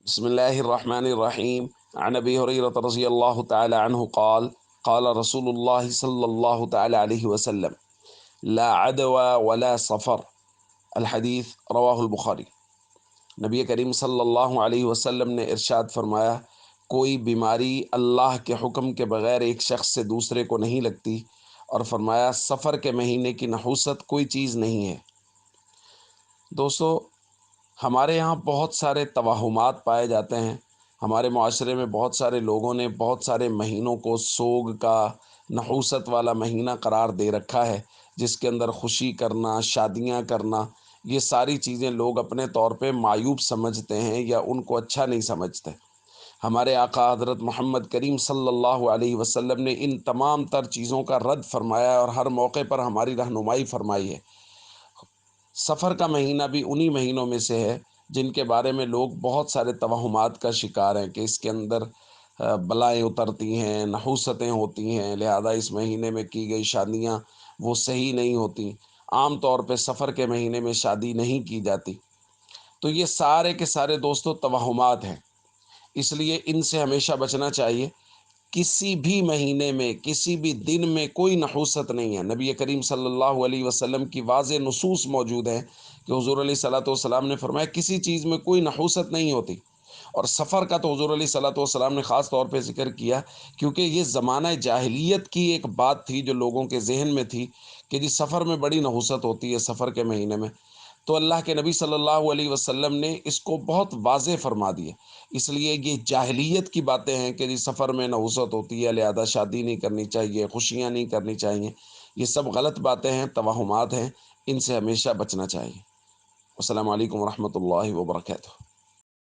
بسم الله الرحمن الرحيم. عن أبي هريرة رضي الله تعالى عنه قال قال رسول الله صلى الله تعالى عليه وسلم لا عدوى ولا صفر. الحدیث رواہ البخاری۔ نبی کریم صلی اللہ علیہ وسلم نے ارشاد فرمایا، کوئی بیماری اللہ کے حکم کے بغیر ایک شخص سے دوسرے کو نہیں لگتی، اور فرمایا سفر کے مہینے کی نحوست کوئی چیز نہیں ہے۔ دوستو، ہمارے یہاں بہت سارے توہمات پائے جاتے ہیں۔ ہمارے معاشرے میں بہت سارے لوگوں نے بہت سارے مہینوں کو سوگ کا، نحوست والا مہینہ قرار دے رکھا ہے، جس کے اندر خوشی کرنا، شادیاں کرنا، یہ ساری چیزیں لوگ اپنے طور پہ معیوب سمجھتے ہیں یا ان کو اچھا نہیں سمجھتے۔ ہمارے آقا حضرت محمد کریم صلی اللہ علیہ وسلم نے ان تمام تر چیزوں کا رد فرمایا ہے اور ہر موقع پر ہماری رہنمائی فرمائی ہے۔ سفر کا مہینہ بھی انہی مہینوں میں سے ہے جن کے بارے میں لوگ بہت سارے توہمات کا شکار ہیں کہ اس کے اندر بلائیں اترتی ہیں، نحوستیں ہوتی ہیں، لہذا اس مہینے میں کی گئی شادیاں وہ صحیح نہیں ہوتی۔ عام طور پہ سفر کے مہینے میں شادی نہیں کی جاتی۔ تو یہ سارے کے سارے دوستو توہمات ہیں، اس لیے ان سے ہمیشہ بچنا چاہیے۔ کسی بھی مہینے میں، کسی بھی دن میں کوئی نحوست نہیں ہے۔ نبی کریم صلی اللہ علیہ وسلم کی واضح نصوص موجود ہیں کہ حضور علیہ صلاۃ والسلام نے فرمایا کسی چیز میں کوئی نحوست نہیں ہوتی۔ اور سفر کا تو حضور علیہ صلاۃ والسلام نے خاص طور پہ ذکر کیا، کیونکہ یہ زمانہ جاہلیت کی ایک بات تھی جو لوگوں کے ذہن میں تھی کہ جی سفر میں بڑی نحوست ہوتی ہے سفر کے مہینے میں۔ تو اللہ کے نبی صلی اللہ علیہ وسلم نے اس کو بہت واضح فرما دیے۔ اس لیے یہ جاہلیت کی باتیں ہیں کہ جی سفر میں نحوست ہوتی ہے لہذا شادی نہیں کرنی چاہیے، خوشیاں نہیں کرنی چاہیے، یہ سب غلط باتیں ہیں، توہمات ہیں، ان سے ہمیشہ بچنا چاہیے۔ السلام علیکم ورحمۃ اللہ وبرکاتہ۔